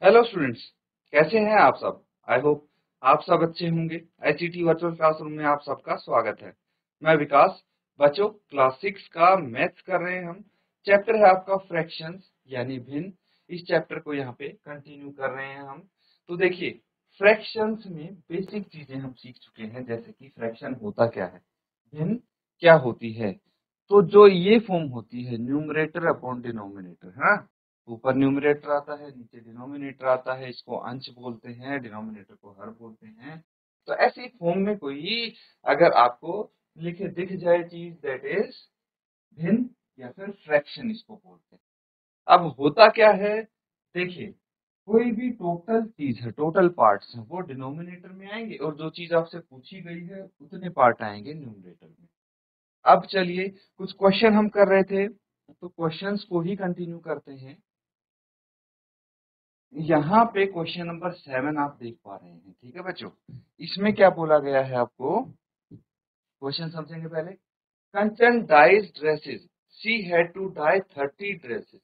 Hello students, कैसे हैं आप सब। आई होप आप सब अच्छे होंगे। आईसीटी वर्चुअल क्लासरूम में आप सबका स्वागत है। मैं विकास। बच्चों, क्लास 6 का मैथ्स कर रहे हैं हम। चैप्टर है आपका फ्रैक्शंस यानी भिन्न। इस चैप्टर को यहाँ पे कंटिन्यू कर रहे हैं हम। तो देखिए, फ्रैक्शंस में बेसिक चीजें हम सीख चुके हैं, जैसे कि फ्रैक्शन होता क्या है, भिन्न क्या होती है। तो जो ये फॉर्म होती है न्यूमरेटर अपॉन डिनोमिनेटर, हाँ, ऊपर न्यूमरेटर आता है, नीचे डिनोमिनेटर आता है। इसको अंश बोलते हैं, डिनोमिनेटर को हर बोलते हैं। तो ऐसी फॉर्म में कोई अगर आपको लिखे दिख जाए चीज, दैट इज भिन्न या फिर फ्रैक्शन इसको बोलते हैं। अब होता क्या है, देखिए, कोई भी टोटल चीज है, टोटल पार्ट्स हैं, वो डिनोमिनेटर में आएंगे और जो चीज आपसे पूछी गई है उतने पार्ट आएंगे न्यूमरेटर में। अब चलिए, कुछ क्वेश्चन हम कर रहे थे, तो क्वेश्चंस को ही कंटिन्यू करते हैं। यहाँ पे क्वेश्चन नंबर 7 आप देख पा रहे हैं, ठीक है बच्चों। इसमें क्या बोला गया है आपको, क्वेश्चन समझेंगे पहले। Kanchan dyes dresses, she had to dye 30 dresses,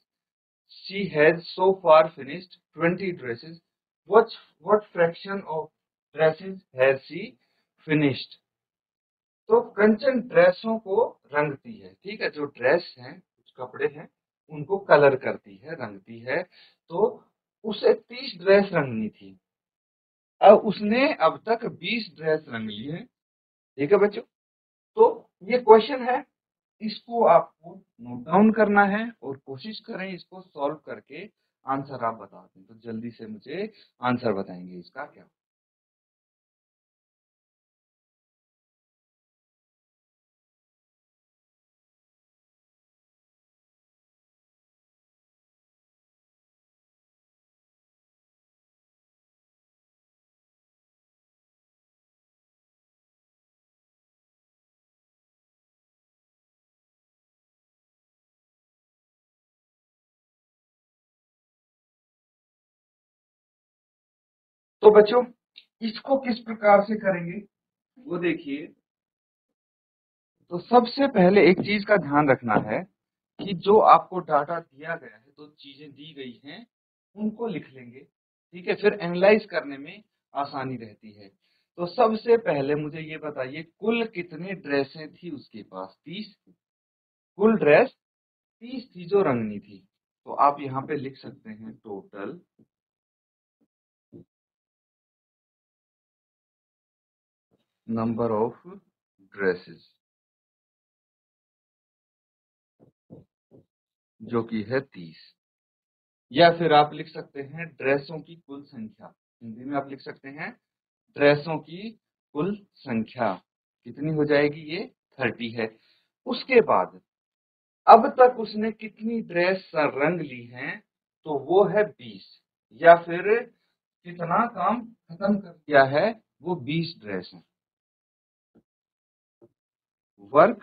she has so far finished 20 dresses, what fraction of dresses has she finished. तो कंचन ड्रेसों को रंगती है, ठीक है, जो ड्रेस हैं, कुछ कपड़े हैं, उनको कलर करती है, रंगती है। तो उसे 30 ड्रेस रंगनी थी, अब उसने अब तक 20 ड्रेस रंग ली है, ठीक है बच्चों। तो ये क्वेश्चन है, इसको आपको नोट डाउन करना है और कोशिश करें इसको सॉल्व करके आंसर आप बता दें। तो जल्दी से मुझे आंसर बताएंगे इसका क्या। तो बच्चों, इसको किस प्रकार से करेंगे वो देखिए। तो सबसे पहले एक चीज का ध्यान रखना है कि जो आपको डाटा दिया गया है, जो चीजें दी गई हैं, उनको लिख लेंगे, ठीक है। फिर एनालाइज करने में आसानी रहती है। तो सबसे पहले मुझे ये बताइए, कुल कितने ड्रेसें थी उसके पास? 30। कुल ड्रेस 30 थी जो रंगनी थी। तो आप यहाँ पे लिख सकते हैं टोटल नंबर ऑफ ड्रेसेस, जो कि है 30। या फिर आप लिख सकते हैं ड्रेसों की कुल संख्या। हिंदी में आप लिख सकते हैं ड्रेसों की कुल संख्या कितनी हो जाएगी, ये 30 है। उसके बाद अब तक उसने कितनी ड्रेस रंग ली हैं, तो वो है 20। या फिर कितना काम खत्म कर दिया है, वो 20 ड्रेस है। Work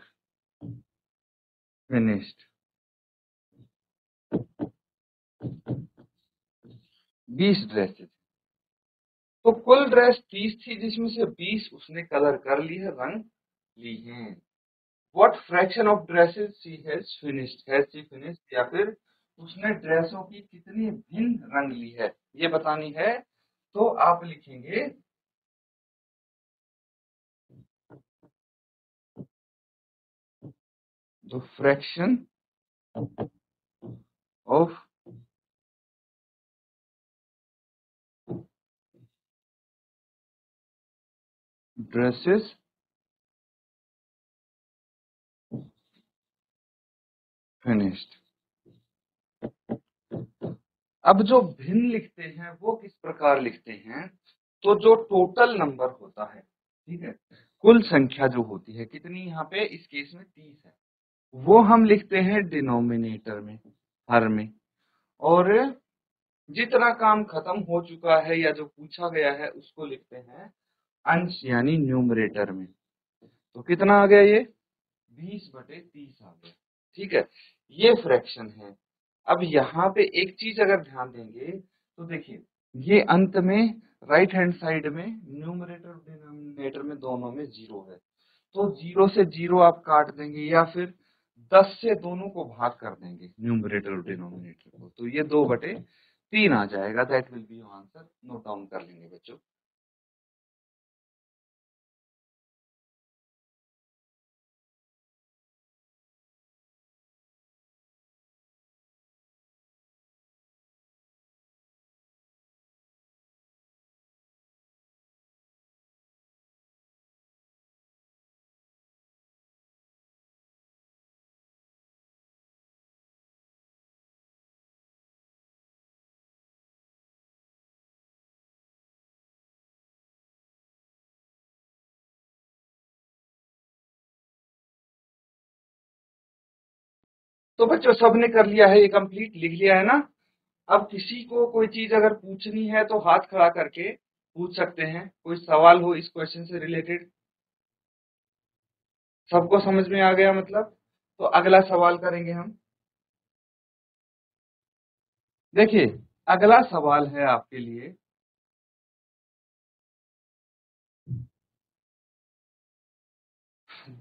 finished 20 dresses. तो कुल ड्रेस 30 थी, जिसमें से 20 उसने कलर कर ली है, रंग ली हैं। What fraction of dresses she has finished, has she finished, या फिर उसने ड्रेसों की कितनी भिन्न रंग ली है, ये बतानी है। तो आप लिखेंगे the fraction of dresses finished. अब जो भिन्न लिखते हैं वो किस प्रकार लिखते हैं, तो जो टोटल नंबर होता है, ठीक है, कुल संख्या जो होती है, कितनी यहाँ पे इस केस में 30 है, वो हम लिखते हैं डिनोमिनेटर में, हर में। और जितना काम खत्म हो चुका है या जो पूछा गया है उसको लिखते हैं अंश यानी न्यूमरेटर में। तो कितना आ गया ये, 20/30 आ गया, ठीक है। ये फ्रैक्शन है। अब यहाँ पे एक चीज अगर ध्यान देंगे तो देखिए, ये अंत में राइट हैंड साइड में न्यूमरेटर और डिनोमिनेटर में दोनों में 0 है। तो 0 से 0 आप काट देंगे, या फिर 10 से दोनों को भाग कर देंगे, न्यूमरेटर और डिनोमिनेटर को। तो ये 2/30 3 आ जाएगा। That will be your answer. Note down कर लेंगे बच्चों। तो बच्चों सबने कर लिया है, ये कंप्लीट लिख लिया है ना। अब किसी को कोई चीज अगर पूछनी है तो हाथ खड़ा करके पूछ सकते हैं। कोई सवाल हो इस क्वेश्चन से रिलेटेड? सबको समझ में आ गया मतलब? तो अगला सवाल करेंगे हम। देखिए, अगला सवाल है आपके लिए,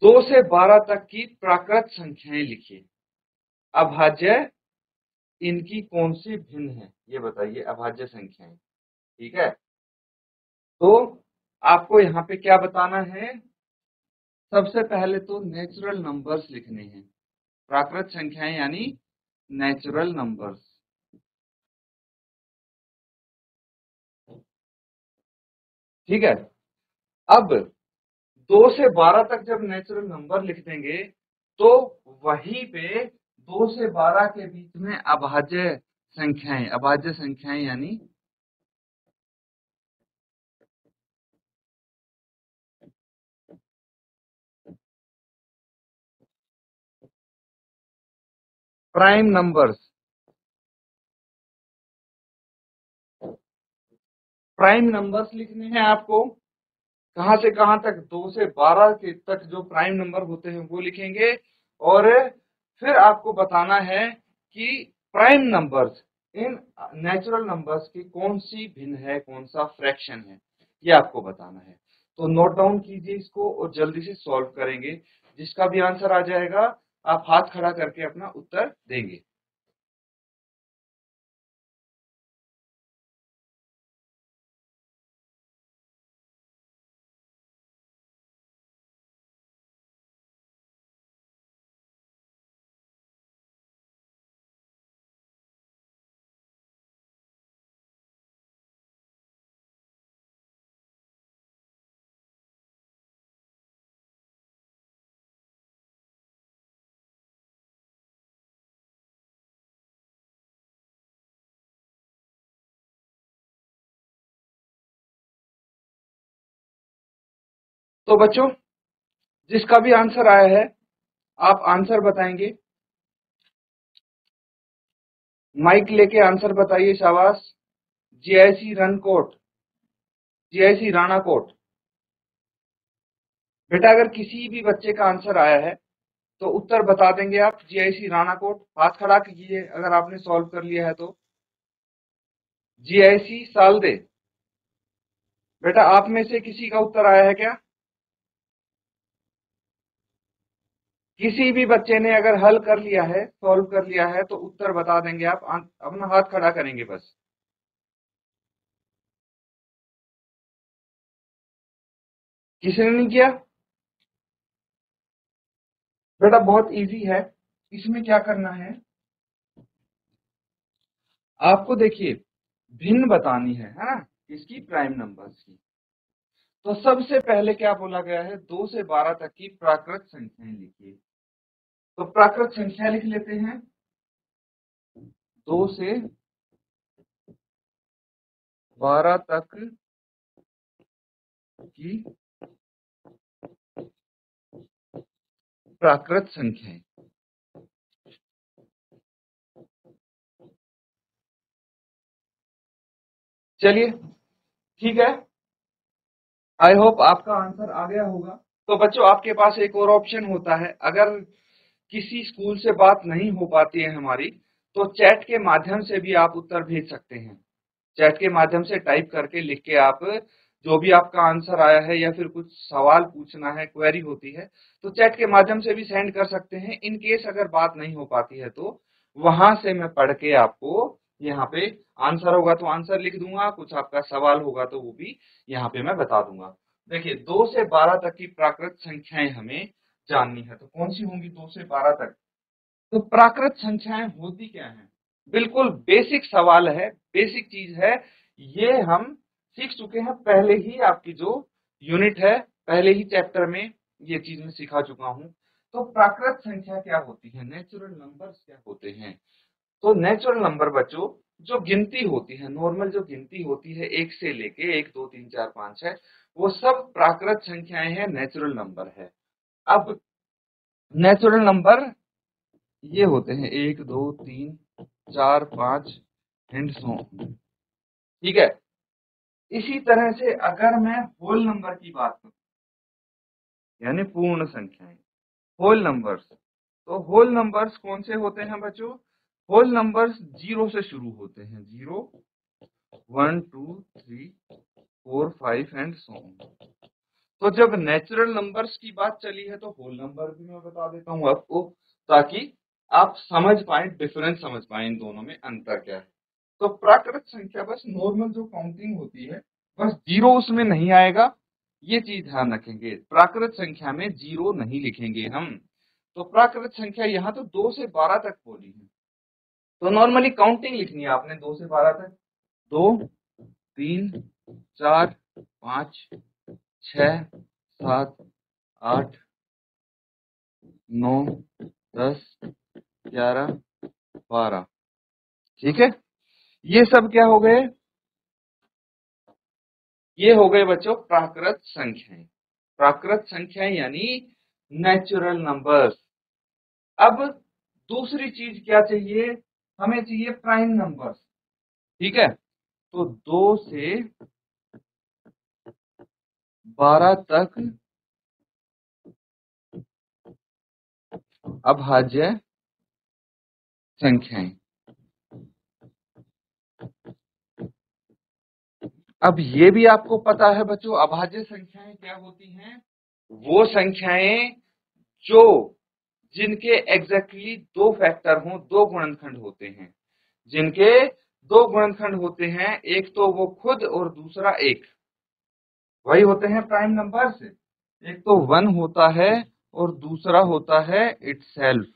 2 से 12 तक की प्राकृत संख्याएं लिखिए। अभाज्य इनकी कौन सी भिन्न है, ये बताइए। अभाज्य संख्याएं, ठीक है। तो आपको यहाँ पे क्या बताना है? सबसे पहले तो नेचुरल नंबर्स लिखने हैं। प्राकृत संख्याएं यानी नेचुरल नंबर्स, ठीक है। अब 2 से 12 तक जब नेचुरल नंबर लिख देंगे तो वहीं पे 2 से 12 के बीच में अभाज्य संख्याएं यानी प्राइम नंबर्स, प्राइम नंबर्स लिखने हैं आपको। कहां से कहां तक? 2 से 12 के तक जो प्राइम नंबर होते हैं वो लिखेंगे। और फिर आपको बताना है कि prime numbers in natural numbers की कौन सी भिन्न है, कौन सा फ्रैक्शन है, ये आपको बताना है। तो नोट डाउन कीजिए इसको और जल्दी से सॉल्व करेंगे। जिसका भी आंसर आ जाएगा आप हाथ खड़ा करके अपना उत्तर देंगे। तो बच्चों, जिसका भी आंसर आया है आप आंसर बताएंगे। माइक लेके आंसर बताइए, शाबाश। GIC Rankot, GIC Ranakot. बेटा अगर किसी भी बच्चे का आंसर आया है तो उत्तर बता देंगे आप। जीआईसी राणाकोट, हाथ खड़ा कीजिए अगर आपने सॉल्व कर लिया है तो। जीआईसी सालदे, बेटा आप में से किसी का उत्तर आया है क्या? किसी भी बच्चे ने अगर हल कर लिया है, सॉल्व कर लिया है तो उत्तर बता देंगे आप। अपना हाथ खड़ा करेंगे बस। किसी ने नहीं किया? बेटा बहुत इजी है। इसमें क्या करना है आपको? देखिए, भिन्न बतानी है ना, इसकी प्राइम नंबर्स की। तो सबसे पहले क्या बोला गया है? 2 से 12 तक की प्राकृत संख्याएं लिखिए। तो प्राकृत संख्या लिख लेते हैं। 2 से 12 तक की प्राकृत संख्याएं। चलिए ठीक है, आई होप आपका आंसर आ गया होगा। तो बच्चों आपके पास एक और ऑप्शन होता है। अगर किसी स्कूल से बात नहीं हो पाती है हमारी, तो चैट के माध्यम से भी आप उत्तर भेज सकते हैं। चैट के माध्यम से टाइप करके लिख के आप जो भी आपका आंसर आया है या फिर कुछ सवाल पूछना है, क्वेरी होती है, तो चैट के माध्यम से भी सेंड कर सकते हैं। इन केस अगर बात नहीं हो पाती है तो वहां से मैं पढ़ के आपको यहाँ पे आंसर होगा तो आंसर लिख दूंगा, कुछ आपका सवाल होगा तो वो भी यहाँ पे मैं बता दूंगा। देखिए 2 से 12 तक की प्राकृत संख्याएं हमें जाननी है, तो कौन सी होंगी 2 से 12 तक? तो प्राकृत संख्याएं होती क्या हैं? बिल्कुल बेसिक सवाल है, बेसिक चीज है, ये हम सीख चुके हैं पहले ही, आपकी जो यूनिट है पहले ही चैप्टर में ये चीज मैं सिखा चुका हूं। तो प्राकृत संख्या क्या होती है, नेचुरल नंबर्स क्या होते हैं? तो नेचुरल नंबर बच्चों, जो गिनती होती है, नॉर्मल जो गिनती होती है 1 से लेके 1 2 3 4 5 6, वो सब प्राकृत संख्याएं हैं, नेचुरल नंबर है। अब नेचुरल नंबर ये होते हैं 1 2 3 4 5 एंड सो ऑन, ठीक है। इसी तरह से अगर मैं होल नंबर की बात करूं, यानी पूर्ण संख्याएं, होल नंबर्स, तो होल नंबर्स कौन से होते हैं बच्चों? होल नंबर्स 0 से शुरू होते हैं, 0 1 2 3 4 5 एंड सो ऑन। तो जब नेचुरल नंबर्स की बात चली है तो होल नंबर भी मैं बता देता हूं आपको, ताकि आप समझ पाए, डिफरेंस समझ पाए इन दोनों में अंतर क्या है। तो प्राकृत संख्या बस नॉर्मल जो काउंटिंग होती है, बस 0 उसमें नहीं आएगा, ये चीज ध्यान रखेंगे। प्राकृत संख्या में 0 नहीं लिखेंगे हम। तो प्राकृत संख्या यहाँ तो 2 से 12 तक बोली है, तो नॉर्मली काउंटिंग लिखनी है आपने 2 से 12 तक। 2 3 4 5 6 7 8 9 10 11 12, ठीक है। ये सब क्या हो गए? ये हो गए बच्चों प्राकृत संख्याएं। प्राकृत संख्याएं यानी नेचुरल नंबर्स। अब दूसरी चीज क्या चाहिए? हमें चाहिए प्राइम नंबर्स, ठीक है। तो 2 से 12 तक अभाज्य संख्याएं। अब ये भी आपको पता है बच्चों, अभाज्य संख्याएं क्या होती हैं? वो संख्याएं जो जिनके एग्जैक्टली 2 फैक्टर हों, 2 गुणनखंड होते हैं, जिनके 2 गुणनखंड होते हैं, एक तो वो खुद और दूसरा एक, वही होते हैं प्राइम नंबर्स। एक तो 1 होता है और दूसरा होता है इटसेल्फ।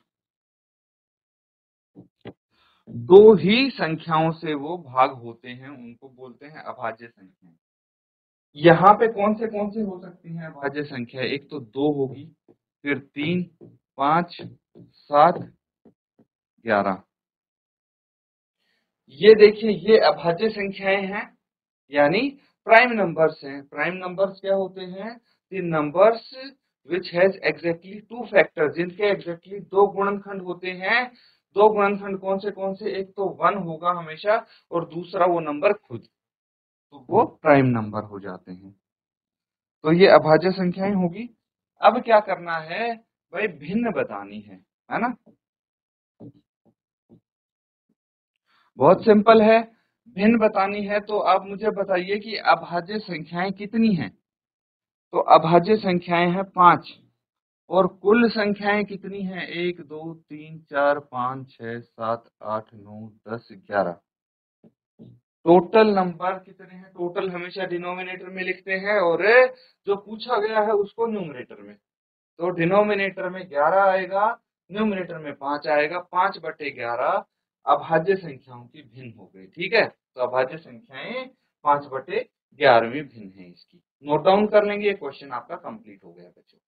दो ही संख्याओं से वो भाग होते हैं, उनको बोलते हैं अभाज्य संख्याएं। यहाँ पे कौन से हो सकती हैं अभाज्य संख्या? एक तो 2 होगी, फिर 3 5 7 11। ये देखिए, ये अभाज्य संख्याएं हैं, यानी प्राइम नंबर्स हैं। प्राइम नंबर्स क्या होते हैं? The numbers which has exactly 2 factors, जिनके एग्जैक्टली 2 गुणनखंड होते हैं। 2 गुणनखंड कौन से? एक तो 1 होगा हमेशा और दूसरा वो नंबर खुद, तो वो प्राइम नंबर हो जाते हैं। तो ये अभाज्य संख्याएं होगी। अब क्या करना है भाई? भिन्न बतानी है ना? बहुत सिंपल है, भिन्न बतानी है। तो आप मुझे बताइए कि अभाज्य संख्याएं कितनी हैं? तो अभाज्य संख्याएं हैं 5, और कुल संख्याएं कितनी हैं? 1 2 3 4 5 6 7 8 9 10 11। टोटल नंबर कितने हैं? टोटल हमेशा डिनोमिनेटर में लिखते हैं, और जो पूछा गया है उसको न्यूमरेटर में। तो डिनोमिनेटर में 11 आएगा, न्यूमरेटर में 5 आएगा। 5/11 अभाज्य संख्याओं की भिन्न हो गई, ठीक है। तो अभाज्य संख्याएं 5/11वीं भिन्न है इसकी। नोट डाउन कर लेंगे, ये क्वेश्चन आपका कंप्लीट हो गया बच्चों।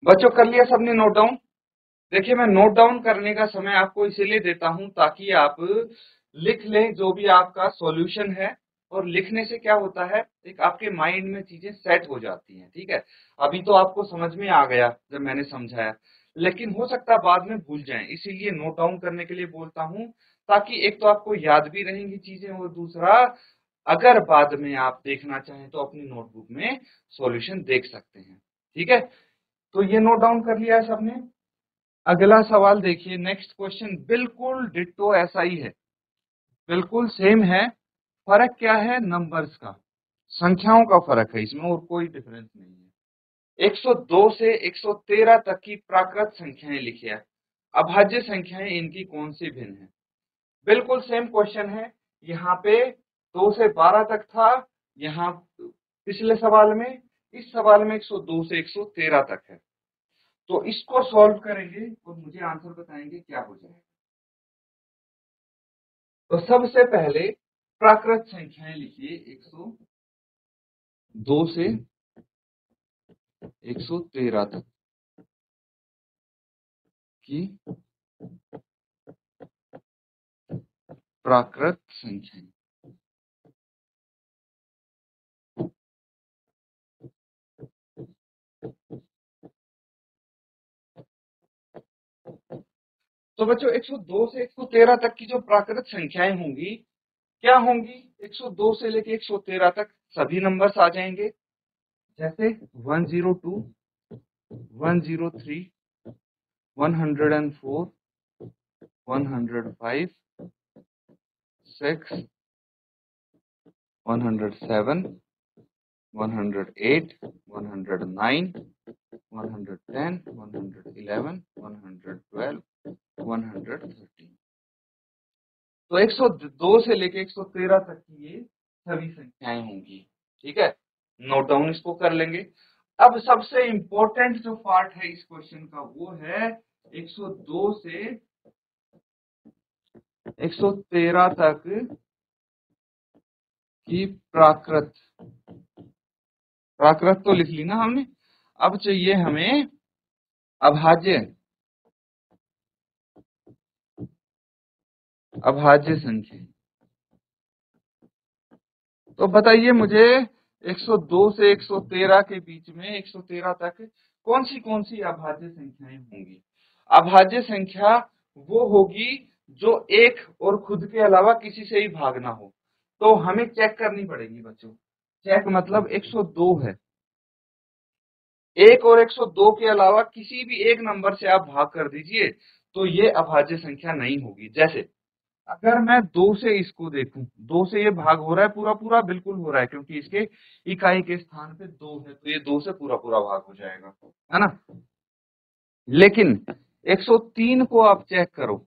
बच्चों कर लिया सबने नोट डाउन? देखिए, मैं नोट डाउन करने का समय आपको इसीलिए देता हूं ताकि आप लिख लें जो भी आपका सॉल्यूशन है, और लिखने से क्या होता है, एक आपके माइंड में चीजें सेट हो जाती हैं। ठीक है, अभी तो आपको समझ में आ गया जब मैंने समझाया, लेकिन हो सकता है बाद में भूल जाएं, इसीलिए नोट डाउन करने के लिए बोलता हूं, ताकि एक तो आपको याद भी रहेंगी चीजें, और दूसरा अगर बाद में आप देखना चाहें तो अपनी नोटबुक में सॉल्यूशन देख सकते हैं। ठीक है, तो ये नोट डाउन कर लिया है सबने। अगला सवाल देखिए, नेक्स्ट क्वेश्चन बिल्कुल डिट्टो ऐसा ही है, बिल्कुल सेम है। फर्क क्या है, नंबर्स का, संख्याओं का फर्क है इसमें, और कोई डिफरेंस नहीं है। 102 से 113 तक की प्राकृत संख्याएं लिखिए। अभाज्य संख्याएं इनकी कौन सी भिन्न है। बिल्कुल सेम क्वेश्चन है। यहाँ पे 2 से 12 तक था, यहाँ पिछले सवाल में, इस सवाल में 102 से 113 तक है। तो इसको सॉल्व करेंगे और मुझे आंसर बताएंगे क्या हो जाएगा। तो सबसे पहले प्राकृत संख्याएं लिखिए, 102 से 113 तक की प्राकृत संख्याएं। तो बच्चों 102 से 113 तक की जो प्राकृत संख्याएं होंगी, क्या होंगी, 102 से लेके 113 तक सभी नंबर्स आ जाएंगे, जैसे 102, 103, 104, 105, 6, 107, 108, 109, 110, 111, 112, 113। तो 102 से लेके 113 तक की ये सभी संख्याएं होंगी। ठीक है, नोट डाउन इसको कर लेंगे। अब सबसे इंपॉर्टेंट जो पार्ट है इस क्वेश्चन का, वो है 102 से 113 तक की प्राकृत। प्राकृत तो लिख ली ना हमने, अब चाहिए हमें अभाज्य। अभाज्य संख्या। तो बताइए मुझे 102 से 113 के बीच में 113 तक कौन सी अभाज्य संख्याएं होंगी। अभाज्य संख्या वो होगी जो एक और खुद के अलावा किसी से ही भाग ना हो। तो हमें चेक करनी पड़ेगी बच्चों, चेक मतलब 102 है, एक और 102 के अलावा किसी भी एक नंबर से आप भाग कर दीजिए तो ये अभाज्य संख्या नहीं होगी। जैसे अगर मैं 2 से इसको देखूं, 2 से ये भाग हो रहा है, पूरा पूरा बिल्कुल हो रहा है, क्योंकि इसके इकाई के स्थान पे 2 है, तो ये 2 से पूरा पूरा भाग हो जाएगा, है ना। लेकिन 103 को आप चेक करो,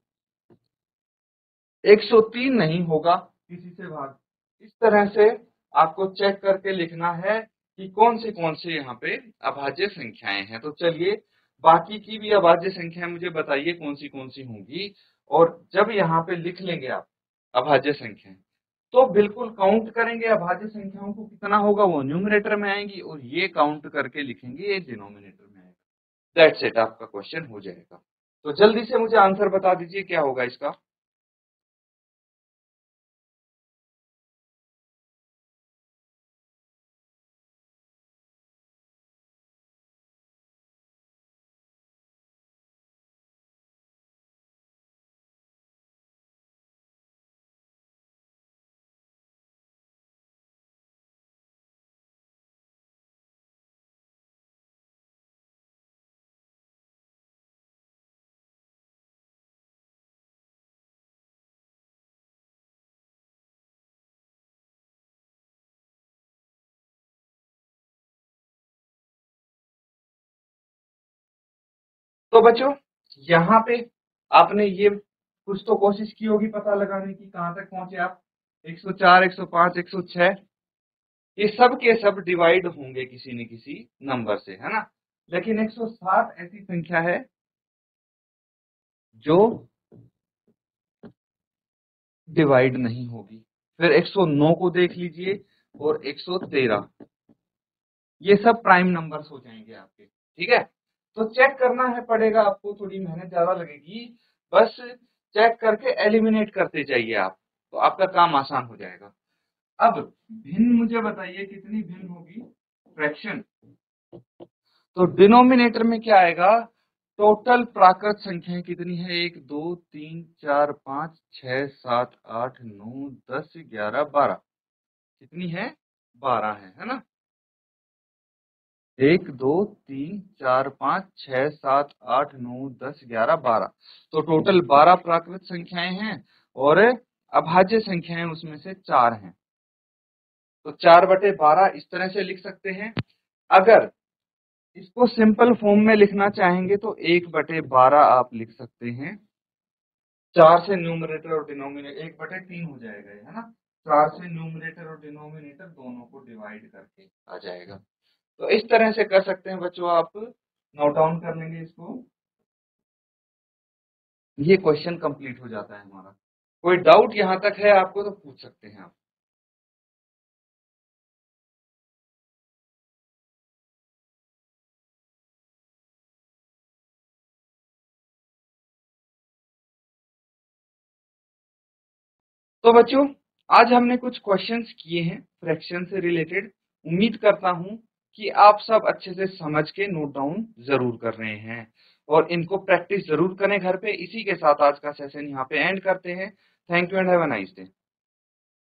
103 नहीं होगा किसी से भाग। इस तरह से आपको चेक करके लिखना है कि कौन से यहाँ पे अभाज्य संख्याएं हैं। तो चलिए बाकी की भी अभाज्य संख्याएं मुझे बताइए कौन सी होंगी। और जब यहाँ पे लिख लेंगे आप अभाज्य संख्याएं, तो बिल्कुल काउंट करेंगे अभाज्य संख्याओं को, कितना होगा वो न्यूमरेटर में आएंगी, और ये काउंट करके लिखेंगे ये डिनोमिनेटर में आएगा। दैट्स इट, आपका क्वेश्चन हो जाएगा। तो जल्दी से मुझे आंसर बता दीजिए क्या होगा इसका। तो बच्चों यहाँ पे आपने ये कुछ तो कोशिश की होगी पता लगाने की, कहां तक पहुंचे आप, 104, 105, 106, ये सब के सब डिवाइड होंगे किसी न किसी नंबर से, है ना। लेकिन 107 ऐसी संख्या है जो डिवाइड नहीं होगी। फिर 109 को देख लीजिए, और 113, ये सब प्राइम नंबर्स हो जाएंगे आपके। ठीक है, तो चेक करना है पड़ेगा आपको, थोड़ी मेहनत ज्यादा लगेगी, बस चेक करके एलिमिनेट करते जाइए आप, तो आपका काम आसान हो जाएगा। अब भिन्न मुझे बताइए कितनी भिन्न होगी फ्रैक्शन। तो डिनोमिनेटर में क्या आएगा, टोटल प्राकृत संख्याएं कितनी है, 1 2 3 4 5 6 7 8 9 10 11 12, कितनी है, 12 है ना। 1 2 3 4 5 6 7 8 9 10 11 12, तो टोटल 12 प्राकृत संख्याएं हैं और अभाज्य संख्याएं उसमें से 4 हैं। तो 4/12 इस तरह से लिख सकते हैं। अगर इसको सिंपल फॉर्म में लिखना चाहेंगे तो 1/12 आप लिख सकते हैं। 4 से न्यूमरेटर और डिनोमिनेटर 1/3 हो जाएगा, है ना। 4 से न्यूमरेटर और डिनोमिनेटर दोनों को डिवाइड करके आ जाएगा। तो इस तरह से कर सकते हैं बच्चों, आप नोट डाउन कर लेंगे इसको। ये क्वेश्चन कंप्लीट हो जाता है हमारा। कोई डाउट यहाँ तक है आपको तो पूछ सकते हैं आप। तो बच्चों आज हमने कुछ क्वेश्चंस किए हैं फ्रैक्शन से रिलेटेड। उम्मीद करता हूं कि आप सब अच्छे से समझ के नोट डाउन जरूर कर रहे हैं और इनको प्रैक्टिस जरूर करें घर पे। इसी के साथ आज का सेशन यहाँ पे एंड करते हैं। Thank you and have a nice day.